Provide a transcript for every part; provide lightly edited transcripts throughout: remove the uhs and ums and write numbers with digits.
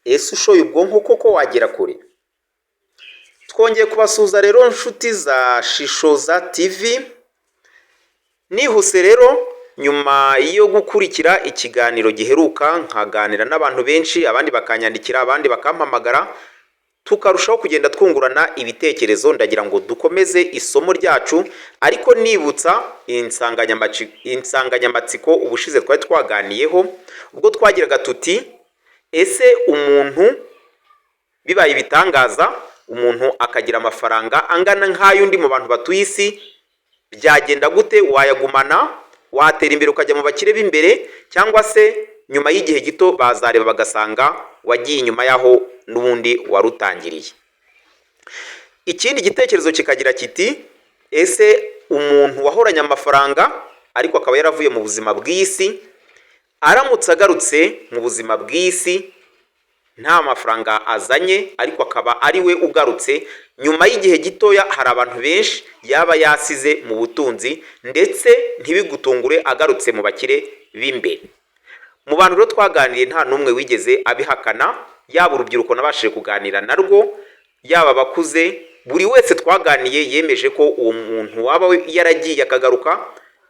ese ushoye ubwonko koko wagera kure? Twongeye kubasuhuza rero nshuti za Shishoza TV. Nihuse rero nyuma yo gukurikira ikiganiro giheruka nkaganira n'abantu benshi, abandi bakanyandikira, abandi bakampamagara, tukarushaho kugenda twungurana ibitekerezo. Ndagira ngo dukomeze isomo ryacu, ariko nibutsa insanganyamatsiko ubushize twari twaganiyeho, ubwo twagiraga tuti ese umuntu bibaye ibitangaza, umuntu akagira amafaranga angana nk'ay'undi mu bantu batuye isi, byagenda gute? Wayagumana, watera imbere ukajya mu bakire b'imbere, cyangwa se nyuma y'igihe gito bazareba bagasanga wagiye inyuma yaho n'ubundi warutangiriye. Ikindi gitekerezo kikagira kiti ese umuntu wahoranye amafaranga ariko akaba yaravuye mu buzima bw'isi, aramutse agarutse mu buzima bw'isi nta mafaranga azanye ariko akaba ari we ugarutse, nyuma y'igihe gitoya hari abantu benshi yaba yasize mu butunzi, ndetse ntibigutungure agarutse mu bakire b'imbere. Mu bantu rero twaganiriye nta n'umwe wigeze abihakana, yaba urubyiruko nabashije kuganira narwo, yaba abakuze, buri wese twaganiye yemeje ko uwo muntu waba yaragiye akagaruka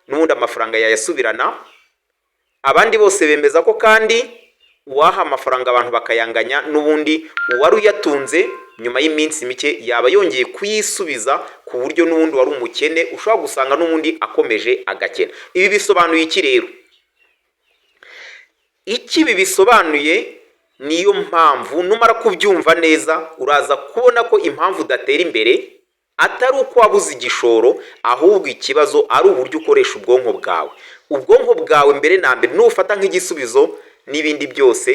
n'ubundi amafaranga yayasubirana. Abandi bose bemeza ko kandi uwaha amafaranga abantu bakayanganya, n'ubundi uwari uyatunze nyuma y'iminsi mike yaba yongeye kuyisubiza, ku buryo n'ubundi wari umukene ushobora gusanga n'ubundi akomeje agakena. Ibi bisobanuye iki rero? Ibi bisobanuye niyo mpamvu numara kubyumva neza uraza kubona ko impamvu udatera imbere atari uko wabuze igishoro, ahubwo ikibazo ari uburyo ukoresha ubwonko bwawe. Ubwonko bwawe mbere na mbere nufata nk'igisubizo, n'ibindi byose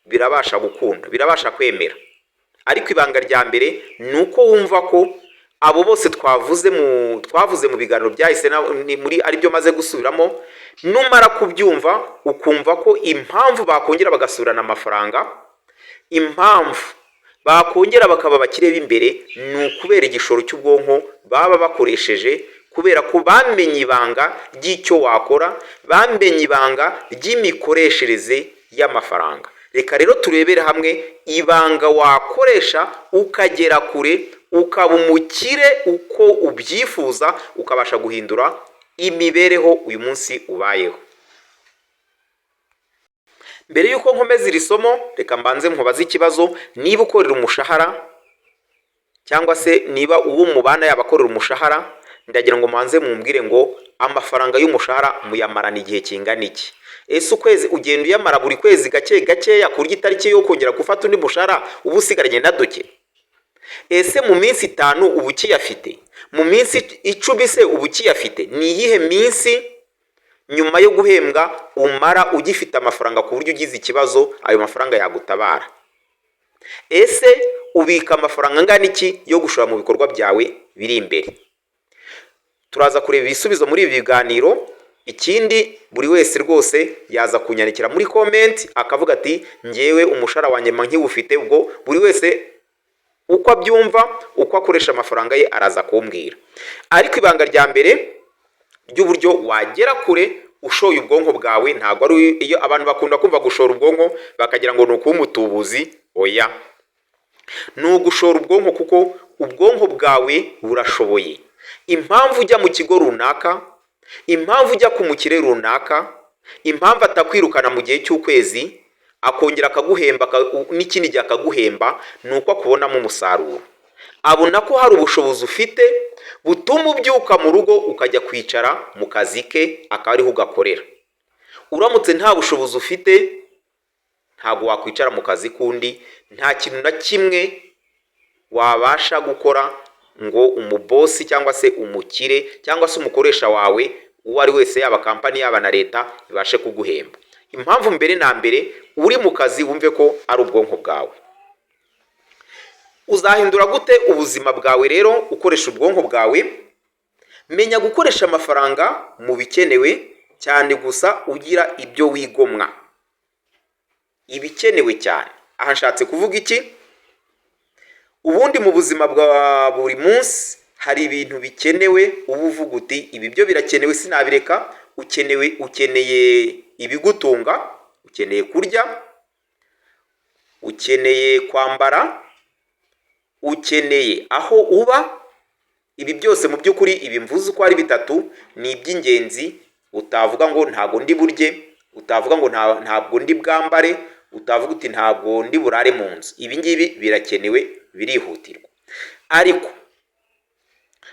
birabasha gukunda, birabasha kwemera. Ariko ibanga rya mbere ni uko wumva ko abo bose twavuze mu biganiro byahise muri aribyo maze gusubiramo, numara kubyumva ukumva ko impamvu bakongera bagasubirana amafaranga, impamvu bakongera bakaba bakire b'imbere, ni ukubera igishoro cy'ubwonko baba bakoresheje, kubera ko bamenye ibanga ry'icyo wakora, bamenye ibanga ry'imikoreshereze y'amafaranga. Reka rero turebere hamwe ibanga wakoresha ukagera kure, ukaba umukire uko ubyifuza, ukabasha guhindura imibereho uyu munsi ubayeho. Mbere y'uko nkomeza iri somo, reka mbanze nkubaze ikibazo. Niba ukorera umushahara, cyangwa se niba uwo mubana yaba akorera umushahara, ndagira ngo mbanze mumbwire ngo amafaranga y'umushahara muyamarana igihe kingana iki? Ese ukwezi ugenda uyamara buri kwezi gake gakeya ku buryo itariki yo kongera gufata undi mushahara uba usigaranye na duke? Ese mu minsi 5 uba ukiyafite? Mu minsi 10 se uba ukiyafite? Ni iyihe minsi nyuma yo guhembwa umara ugifite amafaranga ku buryo ugize ikibazo ayo mafaranga yagutabara? Ese ubika amafaranga angana iki yo gushora mu bikorwa byawe biri imbere? Turaza kureba ibisubizo muri ibi biganiro. Ikindi buri wese rwose yaza kunyandikira muri comment akavuga ati ngewe umushahara wanjye nkiwufite. Ubwo buri wese uko abyumva, uko akoresha amafaranga ye araza kumbwira. Ariko ibanga rya mbere ry'uburyo wagera kure ushoye ubwonko bwawe, ntabwo ari iyo abantu bakunda kumva gushora ubwonko bakagira ngo ni ukuba umutubuzi. Oya, ni ugushora ubwonko, kuko ubwonko bwawe burashoboye. Impamvu ujya mu kigo runaka, impamvu ujya ku mukire runaka, impamvu atakwirukana mu gihe cy'ukwezi akongera akaguhemba n'ikindi gihe akaguhemba, ni uko akubonamo umusaruro. Abona ko hari ubushobozi ufite butuma ubyuka mu rugo ukajya kwicara mu kazi ke, akaba ariho ugakorera. Uramutse nta bushobozi ufite, ntabwo wakwicara mu kazi kundi, nta kintu na kimwe wabasha gukora ngo umubosi cyangwa se umukire cyangwa se umukoresha wawe uwo ari wese, yaba kampani yaba na leta, ibashe kuguhemba. Impamvu mbere na mbere uri mu kazi wumve ko ari ubwonko bwawe. Uzahindura gute ubuzima bwawe rero ukoresha ubwonko bwawe? Menya gukoresha amafaranga mu bikenewe cyane gusa, ugira ibyo wigomwa. Ibikenewe cyane aha nshatse kuvuga iki? Ubundi mu buzima bwa buri munsi hari ibintu bikenewe uba uvuga uti ibi byo birakenewe sinabireka. Ukeneye ibigutunga, ukeneye kurya, ukeneye kwambara, ukeneye aho uba. Ibi byose mu by'ukuri ibi mvuze uko ari bitatu ni iby'ingenzi. Utavuga ngo ntabwo ndi burye, utavuga ngo ntabwo ndi bwambare, utavuga uti ntabwo ndi burare mu nzu. Ibi ngibi birakenewe, birihutirwa. Ariko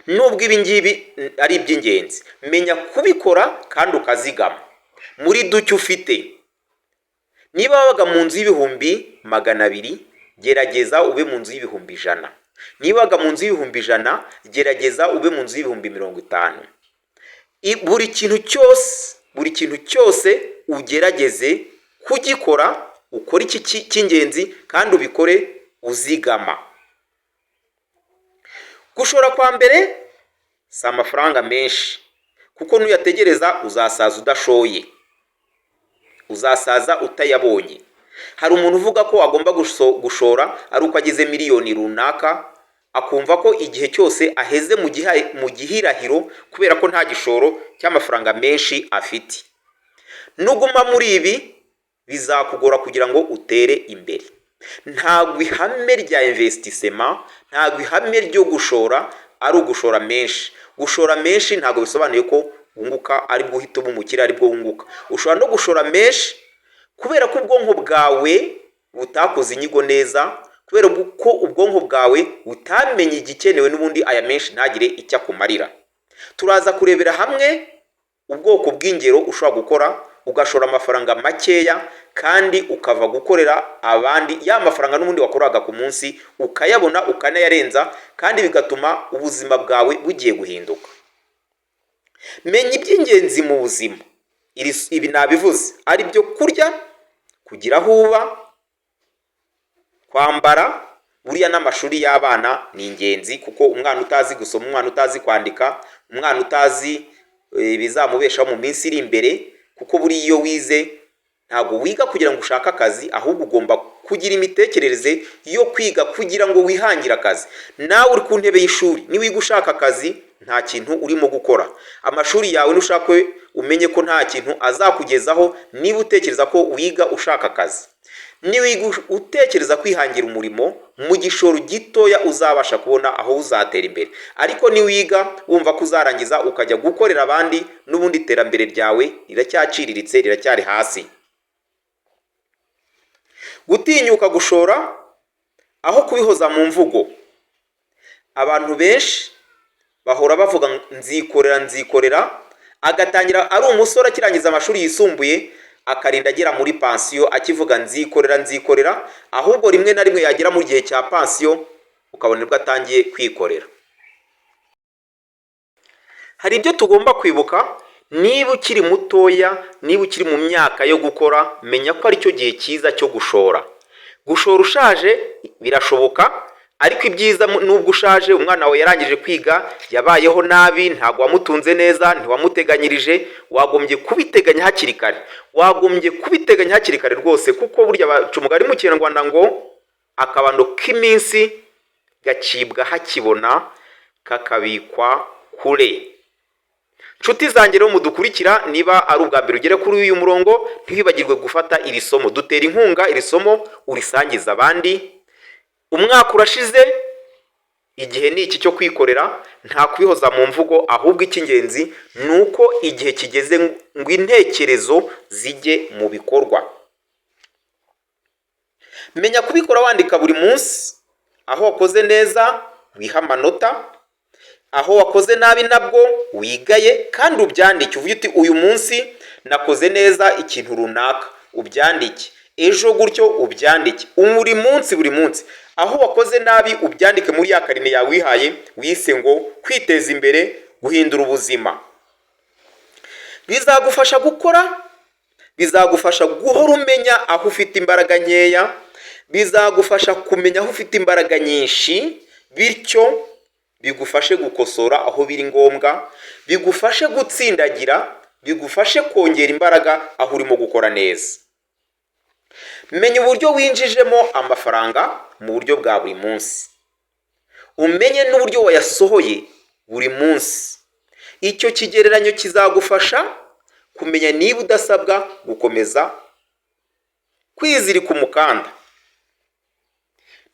nubwo ibi ngibi ari iby'ingenzi, menya kubikora kandi ukazigama muri duke ufite. Niba wabaga mu nzu y'ibihumbi 200, gerageza ube mu nzu y'ibihumbi 100. Niba wabaga mu nzu y'ibihumbi 100, gerageza ube mu nzu y'ibihumbi 50. Buri kintu cyose ugerageze kugikora, ukora iki cy'ingenzi kandi ubikore uzigama. Gushora kwa mbere si amafaranga menshi, kuko nuyategereza uzasaza udashoye, uzasaza utayabonye. Hari umuntu uvuga ko agomba gushora ari uko agize miliyoni runaka, akumva ko igihe cyose aheze mu gihirahiro kubera ko nta gishoro cy'amafaranga menshi afite. Nuguma muri ibi bizakugora kugira ngo utere imbere. Ntabwo ihame rya investissement, ntabwo ihame ryo gushora ari ugushora menshi. Gushora menshi ntabwo bisobanuye ko wunguka ari bwo uhita uba umukire, ari bwo wunguka. Ushobora no gushora menshi kubera ko ubwonko bwawe butakoze inyigo neza, kubera ko ubwonko bwawe butamenye igikenewe, n'ubundi aya menshi ntagire icyo akumarira. Turaza kurebera hamwe ubwoko bw'ingero ushobora gukora ugashora amafaranga makeya kandi ukava gukorera abandi ya mafaranga n'ubundi wakoraga ku munsi ukayabona ukanayarenza, kandi bigatuma ubuzima bwawe bugiye guhinduka. Menya iby'ingenzi mu buzima. Ibi nabivuze ari byo: kurya, kugira aho uba, kwambara. Buriya n'amashuri y'abana ni ingenzi, kuko umwana utazi gusoma, umwana utazi kwandika, umwana utazi bizamubeshaho mu minsi iri imbere, kuko buriya iyo wize ntabwo wiga kugira ngo ushake akazi, ahubwo ugomba kugira imitekerereze yo kwiga kugira ngo wihangire akazi. Nawe uri ku ntebe y'ishuri, niwiga ushaka akazi nta kintu urimo gukora. Amashuri yawe nushaka umenye ko nta kintu azakugezaho niba utekereza ko wiga ushaka akazi. Niwiga utekereza kwihangira umurimo, mu gishoro gitoya uzabasha kubona aho uzatera imbere. Ariko niwiga wumva ko uzarangiza ukajya gukorera abandi, n'ubundi iterambere ryawe riracyaciriritse, riracyari hasi. Gutinyuka gushora aho kubihoza mu mvugo. Abantu benshi bahora bavuga nzikorera, agatangira ari umusore akirangiza amashuri yisumbuye, akarinda agera muri pansiyo akivuga nzikorera, ahubwo rimwe na rimwe yagera mu gihe cya pansiyo ukabona nibwo atangiye kwikorera. Hari ibyo tugomba kwibuka. Niba ukiri mutoya, niba ukiri mu myaka yo gukora, menya ko ari cyo gihe cyiza cyo gushora. Gushora ushaje birashoboka, ariko ibyiza nubwo ushaje, umwana wawe yarangije kwiga, yabayeho nabi, ntabwo wamutunze neza, ntiwamuteganyirije, wagombye kubiteganya hakiri kare. Wagombye kubiteganya hakiri kare rwose, kuko burya baca umugani mu Kinyarwanda ngo akabando k'iminsi gacibwa hakibona, kakabikwa kure. Nshuti zanjye rero mudukurikira, niba ari ubwa mbere ugere kuri uyu murongo, ntiwibagirwe gufata iri somo. Dutera inkunga iri somo urisangiza abandi. Umwaka urashize, igihe ni iki cyo kwikorera, nta kubihoza mu mvugo, ahubwo icy'ingenzi ni uko igihe kigeze ngo intekerezo zijye mu bikorwa. Menya kubikora wandika buri munsi. Aho wakoze neza wiha amanota, aho wakoze nabi nabwo wigaye kandi ubyandike. Uvuge uti uyu munsi nakoze neza ikintu runaka, ubyandike. Ejo gutyo ubyandike. Buri munsi aho wakoze nabi ubyandike muri ya karine yawe wihaye, wise ngo kwiteza imbere, guhindura ubuzima. Bizagufasha gukora, bizagufasha guhora umenya aho ufite imbaraga nkeya, bizagufasha kumenya aho ufite imbaraga nyinshi, bityo bigufashe gukosora aho biri ngombwa, bigufashe gutsindagira, bigufashe kongera imbaraga aho urimo gukora neza. Menya uburyo winjijemo amafaranga mu buryo bwa buri munsi. Umenye n'uburyo wayasohoye buri munsi. Icyo kigereranyo kizagufasha kumenya niba udasabwa gukomeza kwizirika umukanda.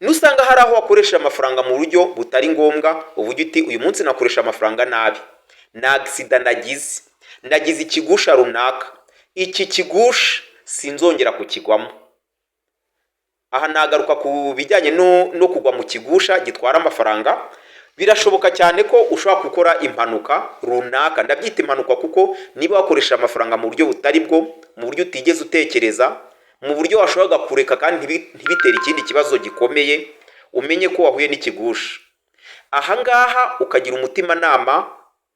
nusanga hari aho wakoresha amafaranga mu buryo butari ngombwa, uvuga uti uyu munsi nakoresha amafaranga nabi, na agisida nagize ikigusha runaka, iki kigusha sinzongera kukigwamo. Aha nagaruka ku bijyanye no kugwa mu kigusha gitwara amafaranga. Birashoboka cyane ko ushobora gukora impanuka runaka, ndabyita impanuka kuko niba wakoresha amafaranga mu buryo butari bwo, mu buryo utigeze utekereza, mu buryo washoboraga kureka kandi ntibitere ikindi kibazo gikomeye, umenye ko wahuye n'ikigusha. Ahangaha ukagira umutimanama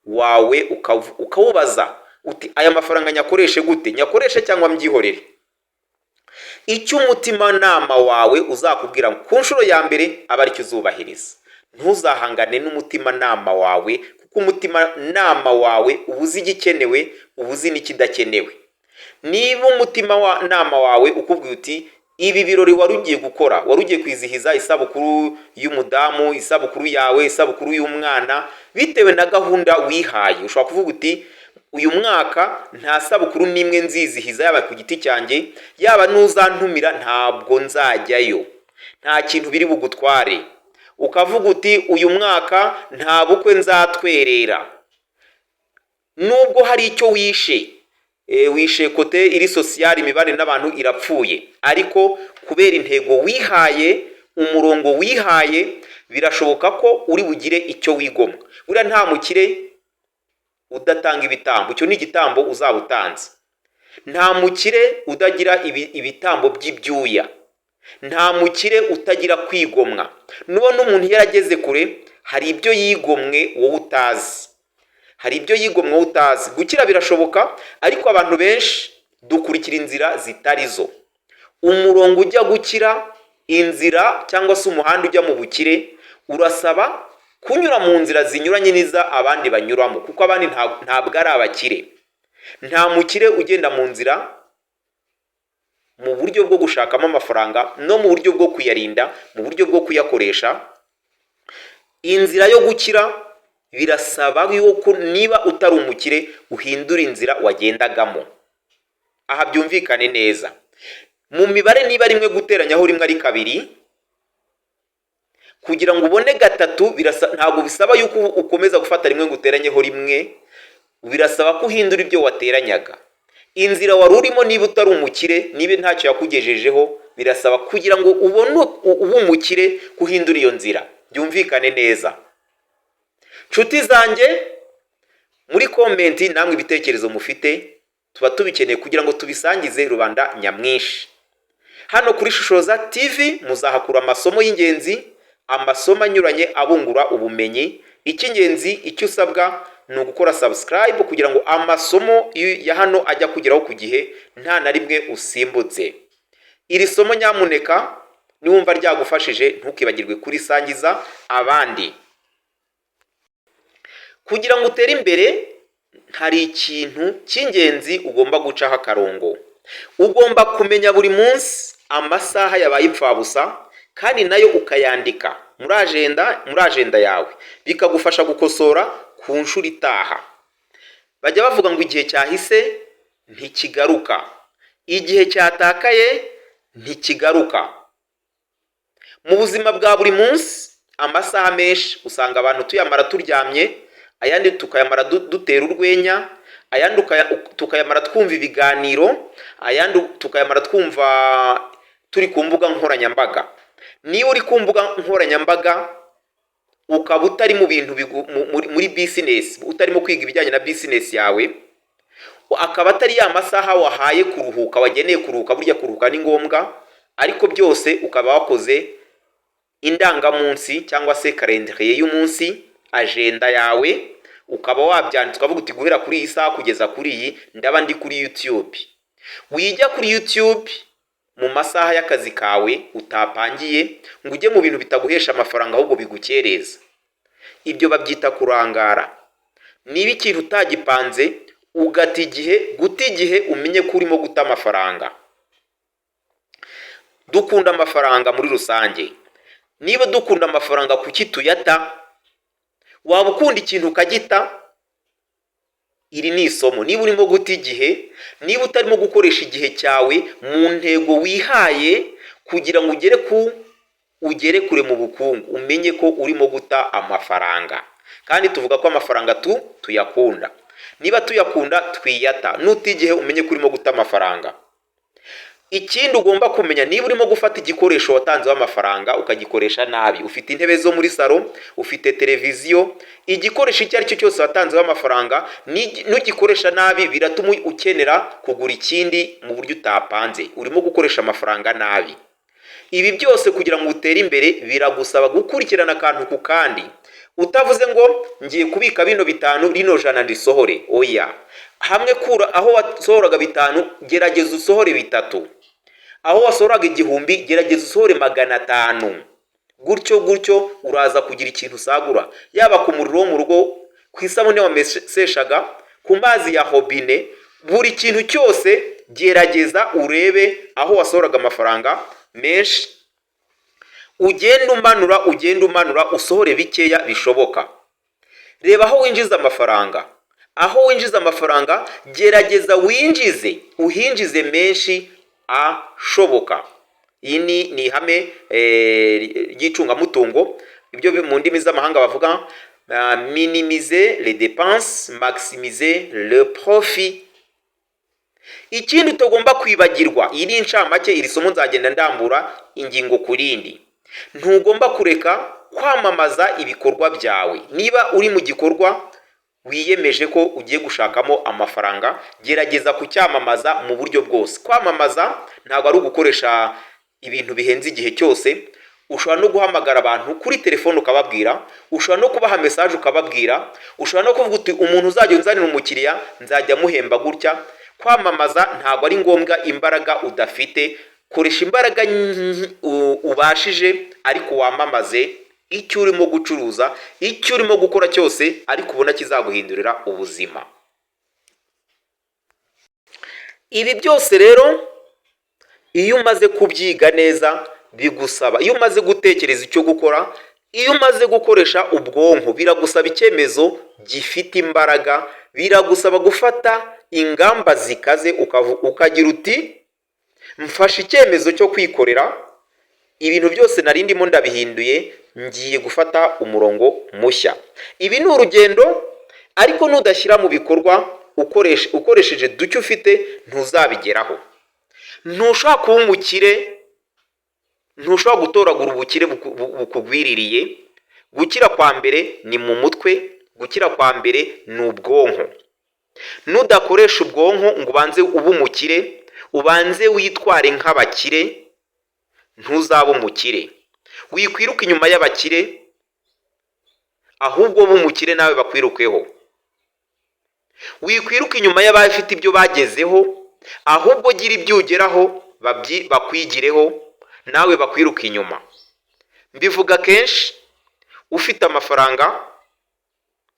wawe ukawubaza uti aya mafaranga nyakoreshe gute, nyakoreshe cyangwa mbyihorere? Icyo umutimanama wawe uzakubwira ku nshuro ya mbere aba aricyo uzubahiriza. Ntuzahangane n'umutimanama wawe, kuko umutimanama wawe uba uzi igikenewe, uba uzi n'ikidakenewe. Niba umutimanama wawe ukubwira uti ibi birori wari ugiye gukora, wari ugiye kwizihiza isabukuru y'umudamu, isabukuru yawe, isabukuru y'umwana, bitewe na gahunda wihaye, ushobora kuvuga uti uyu mwaka nta sabukuru n'imwe nzizihiza, yaba ku giti cyanjye yaba n'uzantumira ntabwo nzajyayo, nta kintu biri bugutware. Ukavuga uti uyu mwaka nta bukwe nzatwerera, nubwo hari icyo wishe kote iri sosiyali, imibare n'abantu irapfuye, ariko kubera intego wihaye, umurongo wihaye, birashoboka ko uri bugire icyo wigomwa. Buriya nta mukire udatanga ibitambo, icyo ni igitambo uzaba utanze. Nta mukire udagira ibitambo by'ibyuya, nta mukire utagira kwigomwa. Nubona umuntu yarageze kure, hari ibyo yigomwe wowe utazi, hari ibyo yigomwe wowe utazi. Gukira birashoboka, ariko abantu benshi dukurikira inzira zitari zo. Umurongo ujya gukira, inzira cyangwa se umuhanda ujya mu bukire, urasaba kunyura mu nzira zinyuranye n'iza abandi banyuramo, kuko abandi ntabwo ari abakire. Nta mukire ugenda mu nzira mu buryo bwo gushakamo amafaranga no mu buryo bwo kuyarinda, mu buryo bwo kuyakoresha. Inzira yo gukira birasaba yuko niba utari umukire uhindura inzira wagendagamo. Aha byumvikane neza. Mu mibare niba rimwe guteranyaho rimwe ari kabiri, kugira ngo ubone gatatu ntabwo bisaba yuko ukomeza gufata rimwe ngo uteranyeho rimwe, birasaba ko uhindura ibyo wateranyaga. Inzira wari urimo niba utari umukire, niba ntacyo yakugejejeho, birasaba kugira ngo ubone ube umukire kuhindura iyo nzira. Byumvikane neza. Nshuti zanjye, muri komenti namwe ibitekerezo mufite tuba tubikeneye kugira ngo tubisangize rubanda nyamwinshi. Hano kuri Shishoza TV muzahakura amasomo y'ingenzi, amasomo anyuranye abungura ubumenyi. Icy'ingenzi icyo usabwa ni ugukora subscribe kugira ngo amasomo ya hano ajya kugeraho ku gihe, nta na rimwe usimbutse. Iri somo nyamuneka niwumva ryagufashije ntukibagirwe kurisangiza abandi. Kugira ngo utere imbere hari ikintu cy'ingenzi ugomba gucaho akarongo. Ugomba kumenya buri munsi amasaha yabaye impfabusa, kandi nayo ukayandika muri agenda yawe, bikagufasha gukosora ku nshuro itaha. Bajya bavuga ngo igihe cyahise ntikigaruka, igihe cyatakaye ntikigaruka. Mu buzima bwa buri munsi amasaha menshi usanga abantu tuyamara turyamye, ayandi tukayamara dutera urwenya, ayandi tukayamara twumva ibiganiro, ayandi tukayamara twumva turi ku mbuga nkoranyambaga. Niba uri ku mbuga nkoranyambaga ukaba utari mu bintu muri business, utarimo kwiga ibijyanye na business yawe, akaba atari ya masaha wahaye kuruhuka, wageneye kuruhuka, burya kuruhuka ni ngombwa, ariko byose ukaba wakoze indangamunsi cyangwa se calendrier y'umunsi, agenda yawe, ukaba wabyanditse ukavuga uti guhera kuri iyi saha kugeza kuri iyi ndaba ndi kuri YouTube. Wijya kuri YouTube mu masaha y'akazi kawe utapangiye ngo ujye mu bintu bitaguhesha amafaranga ahubwo bigukereza. Ibyo babyita kurangara. Niba ikintu utagipanze guta igihe umenye ko urimo guta amafaranga. Dukunda amafaranga muri rusange. Niba dukunda amafaranga kuki tuyata? Waba ukunda ikintu ukagita? Iri ni isomo. Niba urimo guta igihe, niba utarimo gukoresha igihe cyawe mu ntego wihaye kugira ngo ugere ku ugere kure mu bukungu, umenye ko urimo guta amafaranga. Kandi tuvuga ko amafaranga tuyakunda. Niba tuyakunda twiyata, nutigihe umenye ko urimo guta amafaranga. Ikindi ugomba kumenya, niba urimo gufata igikoresho watanzeho amafaranga ukagikoresha nabi, ufite intebe zo muri salo, ufite televiziyo, igikoresho icyo ari cyo cyose watanzeho amafaranga nugikoresha nabi biratuma ukenera kugura ikindi mu buryo utapanze, urimo gukoresha amafaranga nabi. Ibi byose kugira ngo utere imbere biragusaba gukurikirana akantu ku kandi, utavuze ngo ngiye kubika bino 5 rino jana ndisohore. Oya, hamwe kura aho wasohoraga 5 gerageza usohore 3, aho wasohoraga 1000 gerageza usohore 500. Gutyo uraza kugira ikintu usagura, yaba ku muriro wo mu rugo, ku isabune wameseshaga, ku mazi ya hobine, buri kintu cyose gerageza urebe aho wasohoraga amafaranga menshi, ugenda umanura usohore bikeya bishoboka. Reba aho winjiza amafaranga, gerageza uhinjize menshi ashoboka. Iyi ni ihame ry'icungamutungo, ibyo mu ndimi z'amahanga bavuga minimiser les dépenses, maximiser le profit. Ikindi utagomba kwibagirwa, iri ncamake, iri somo nzagenda ndambura ingingo kurindi. Ntugomba kureka kwamamaza ibikorwa byawe. Niba uri mu gikorwa wiyemeje ko ugiye gushakamo amafaranga, gerageza kucyamamaza mu buryo bwose. Kwamamaza ntabwo ari ugukoresha ibintu bihenze igihe cyose. Ushobora no guhamagara abantu kuri telefone ukababwira, ushobora no kubaha message ukababwira, ushobora no kuvuga uti umuntu uzajya unzanira umukiriya nzajya muhemba gutya. Kwamamaza ntabwo ari ngombwa imbaraga udafite, koresha imbaraga ubashije, ariko wamamaze icyo urimo gucuruza, icyo urimo gukora cyose, ariko ubona kizaguhindurira ubuzima. Ibi byose rero iyo umaze kubyiga neza bigusaba, iyo umaze gutekereza icyo gukora, iyo umaze gukoresha ubwonko, biragusaba icyemezo gifite imbaraga, biragusaba gufata ingamba zikaze, ukagira uti mfashe icyemezo cyo kwikorera ibintu byose nari ndimo ndabihinduye, ngiye gufata umurongo mushya. Ibi ni urugendo, ariko nudashyira mu bikorwa ukoresheje duke ufite ntuzabigeraho. Ntushobora kuba umukire, ntushobora gutoragura ubukire bukugwiririye. Gukira kwa mbere ni mu mutwe, gukira kwa mbere ni ubwonko. Nudakoresha ubwonko ngo ubanze ube umukire, ubanze witware nk'abakire, ntuzaba umukire. Wikwiruka inyuma y'abakire, ahubwo b'umukire nawe bakwirukeho. Wikwiruka inyuma y'abafite ibyo bagezeho, ahubwo gira ibyo ugeraho bakwigireho, nawe bakwiruka inyuma. Mbivuga kenshi, ufite amafaranga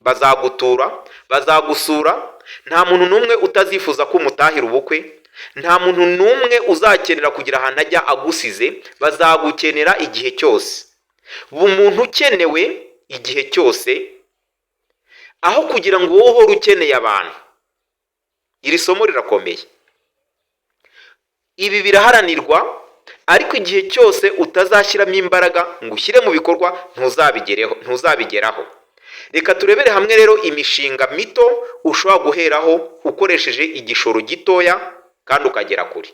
bazagutura, bazagusura. Nta muntu n'umwe utazifuza ko umutahira ubukwe, nta muntu n'umwe uzakenera kugira ahantu ajya agusize, bazagukenera igihe cyose. Umuntu ukenewe igihe cyose, aho kugira ngo wowe uhore ukeneye abantu. Iri somo rirakomeye. Ibi biraharanirwa, ariko igihe cyose utazashyiramo imbaraga ngo ushyire mu bikorwa ntuzabigeraho. Reka turebere hamwe rero imishinga mito ushobora guheraho ukoresheje igishoro gitoya kandi ukagera kure.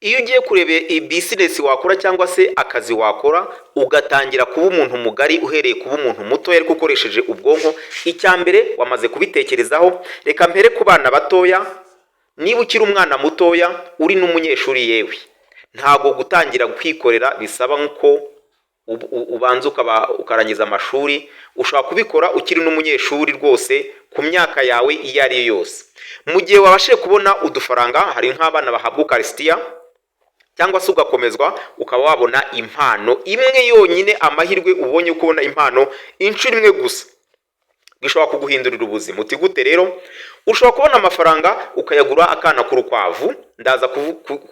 Iyo ugiye kureba business wakora cyangwa se akazi wakora, ugatangira kuba umuntu mugari uhereye kuba umuntu muto ariko ukoresheje ubwonko, icyambere wamaze kubitekerezaho. Reka mpere ku bana batoya. Niba ukiri umwana mutoya uri n'umunyeshuri yewe, ntago gutangira kwikorera bisaba nko ubanza ukarangiza amashuri. Ushobora kubikora ukiri n'umunyeshuri rwose ku myaka yawe iyo ari yose. Mu gihe wabashe kubona udufaranga, hari nk'abana bahabwa ukarisitiya, cyangwa se ugakomezwa ukaba wabona impano imwe yonyine, amahirwe ubonye kubona impano inshuro imwe gusa, bishobora kuguhindurira ubuzima. Uti gute rero? Ushobora kubona amafaranga ukayagura akana k'urukwavu.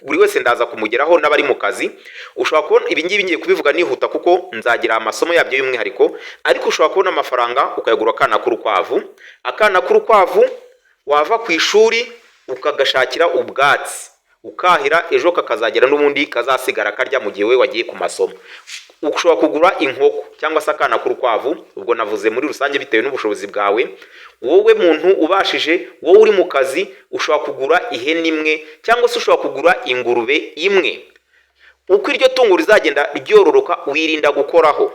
Buri wese ndaza kumugeraho n'abari mu kazi. Ushobora kubona ibi ngibi ngiye kubivuga nihuta kuko nzagira amasomo yabyo y'umwihariko, ariko ushobora kubona amafaranga ukayagura akana k'urukwavu. Akana k'urukwavu wava ku ishuri ukagashakira ubwatsi, ukahira ejo kakazagera n'ubundi kazasigara karya mu gihe we wagiye ku masomo. Ushobora kugura inkoko cyangwa se akana k'urukwavu, ubwo navuze muri rusange bitewe n'ubushobozi bwawe. Wowe muntu ubashije, wowe uri mu kazi, ushobora kugura ihene imwe cyangwa se ushobora kugura ingurube imwe. Uko iryo tungo rizagenda ryororoka wirinda gukoraho.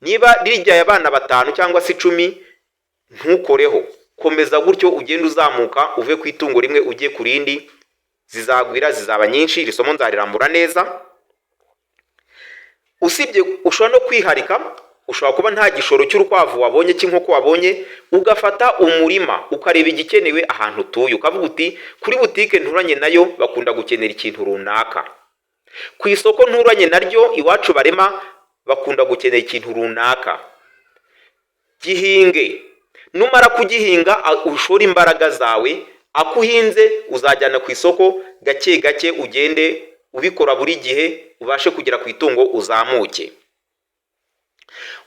Niba riryaye abana 5 cyangwa se 10 ntukoreho, komeza gutyo ugenda uzamuka uve ku itungo rimwe ugiye ku rindi, zizagwira zizaba nyinshi. Iri somo nzarirambura neza. Usibye ushobora no kwiharika, ushobora kuba nta gishoro cy'urukwavu wabonye cy'inkoko wabonye, ugafata umurima ukareba igikenewe ahantu utuye, ukavuga uti kuri butike nturanye nayo bakunda gukenera ikintu runaka, ku isoko nturanye naryo iwacu barema bakunda gukenera ikintu runaka. Gihinge, numara kugihinga ushora imbaraga zawe, akuhinze uzajyana ku isoko gake gake, ugende ubikora buri gihe ubashe kugera ku itungo uzamuke.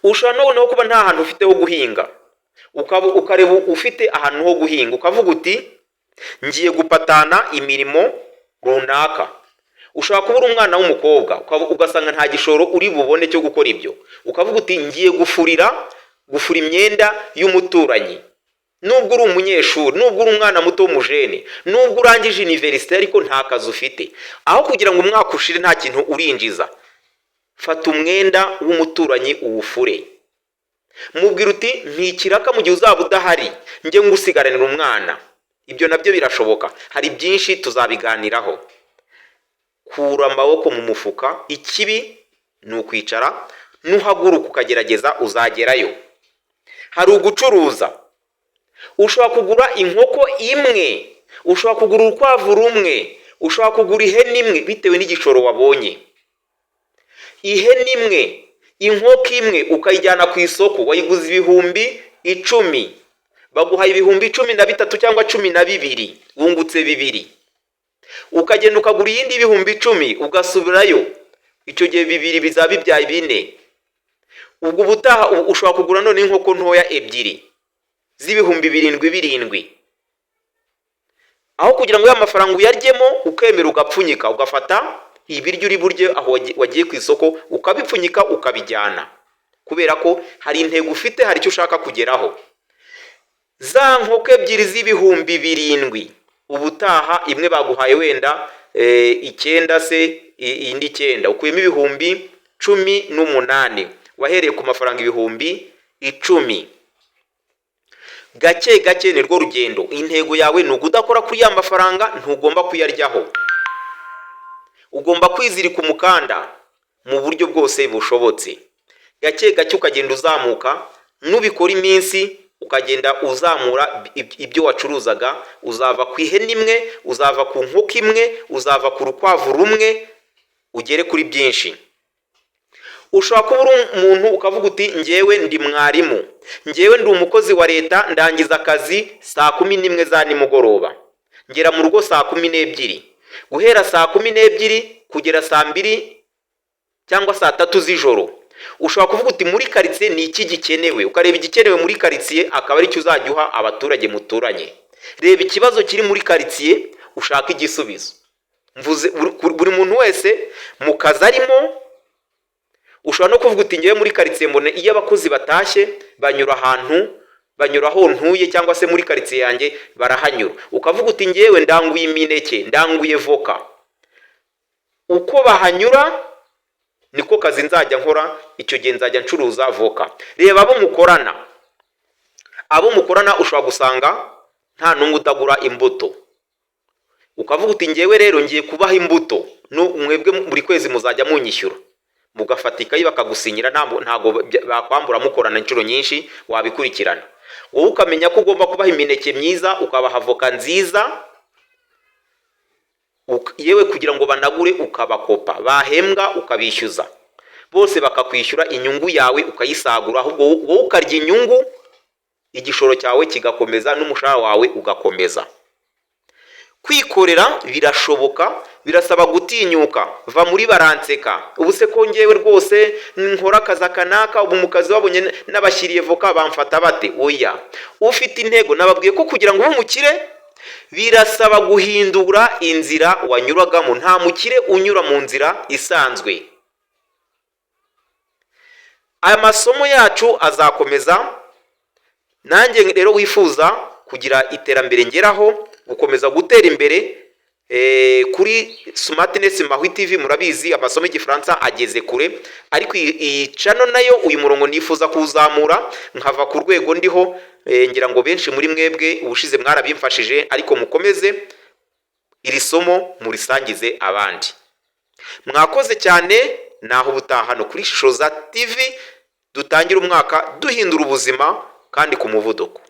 Ushobora no kuba nta hantu ufite ho guhinga, ukareba ufite ahantu ho guhinga, ukavuga uti ngiye gupatana imirimo runaka. Ushobora kuba uri umwana w'umukobwa ugasanga nta gishoro uri bubone cyo gukora ibyo, ukavuga uti ngiye gufura imyenda y'umuturanyi. Nubwo uri umunyeshuri, nubwo uri umwana muto w'umujene, nubwo urangije universite ariko nta kazi ufite, aho kugira ngo umwaka ushire nta kintu urinjiza, fata umwenda w'umuturanyi uwufure. Mubwira uti ntikiraka mu gihe uzaba udahari njye ngusigaranira umwana. Ibyo nabyo birashoboka, hari byinshi tuzabiganiraho. Kura amaboko mu mufuka, ikibi ni ukwicara, nuhaguruka ukagerageza uzagerayo. Hari ugucuruza, ushobora kugura inkoko imwe, ushobora kugura urukwavu rumwe, ushobora kugura ihene imwe bitewe n'igishoro wabonye. Ihene imwe, inkoko imwe ukayijyana ku isoko, wayiguze ibihumbi 10, baguhaye ibihumbi 13 cyangwa 12, wungutse 2. Ukagenda ukagura iyindi ibihumbi 10 ugasubirayo, icyo gihe 2 bizaba ibyaye 4. Ubwo butaha ushobora kugura none inkoko ntoya 2 z'ibihumbi 7. Aho kugira ngo ya mafaranga uyaryemo ukemera ugapfunyika, ugafata ibiryo uri burye aho wagiye ku isoko ukabipfunyika ukabijyana, kubera ko hari intego ufite, hari icyo ushaka kugeraho. Za nkoko 2 z'ibihumbi 7, ubutaha imwe baguhaye wenda 9 se indi 9, ukuyemo ibihumbi 18, wahereye ku mafaranga ibihumbi 10. Gake gake nirwo rugendo. Intego yawe ni ugudakora kuri ya mafaranga, ntugomba kuyaryaho. Ugomba kwizirika umukanda mu buryo bwose bushobotse. Gake gake ukagenda uzamuka, nubikora iminsi ukagenda uzamura ibyo wacuruzaga, uzava ku ihene imwe, uzava ku nkoko imwe, uzava ku rukwavu rumwe, ugere kuri byinshi. Ushobora kuba uri umuntu ukavuga uti njyewe ndi mwarimu, njyewe ndi umukozi wa leta, ndangiza akazi saa 11 za nimugoroba, ngera mu rugo saa 12. Guhera saa 12 kugera saa 2 cyangwa saa 3 z'ijoro, ushobora kuvuga uti muri quartier ni iki gikenewe, ukareba igikenewe muri quartier akaba ari cyo uzajyuha abaturage muturanye. Reba ikibazo kiri muri quartier ushaka igisubizo. Mvuze buri muntu wese mu kazi arimo, ushobora no kuvuga uti ngiye muri quartier mbone iyo abakozi batashye banyura aho ntuye cyangwa se muri quartier yanjye barahanyura, ukavuga uti ngiyewe ndanguye imineke, ndanguye voka. Uko bahanyura niko kazi nzajya nkora, icyo gihe nzajya ncuruza voka. Reba abo mukorana ushobora gusanga nta numwe utagura imbuto, ukavuga uti ngiyewe rero ngiye kubaha imbuto, mwebwe buri kwezi muzajya munyishyura, mugafatikayo bakagusinyira, ntago bakwambura mukorana inshuro nyinshi, wabikurikirana. Wowe ukamenya ko ugomba kubaha imineke myiza, ukabaha voka nziza, yewe kugira ngo banagure ukabakopa, bahembwa ukabishyuza, bose bakakwishyura, inyungu yawe ukayisagura, ahubwo wowe ukarya inyungu, igishoro cyawe kigakomeza n'umushahara wawe ugakomeza. Kwikorera birashoboka, birasaba gutinyuka. Va muri baranseka, ubu se ko ngewe rwose nkora akazi kanaka, ubu mu kazi wabonye n'abashyiriye voka bamfata bate? Oya, ufite intego. Nababwiye ko kugira ngo ube umukire birasaba guhindura inzira wanyuragamo. Nta mukire unyura mu nzira isanzwe. Aya masomo yacu azakomeza. Nanjye rero wifuza kugira iterambere ngeraho, gukomeza gutera imbere, kuri Smartness Mahwi TV murabizi amasomo y'igifaransa ageze kure, ariko iyi channel nayo uyu murongo nifuza kuzamura nkava ku rwego ndiho. Ngira ngo benshi muri mwebwe ubushize mwarabimfashije, ariko mukomeze iri somo murisangize abandi. Mwakoze cyane, naho ubutaha hano kuri Shishoza TV dutangira umwaka duhindura ubuzima kandi ku muvuduko.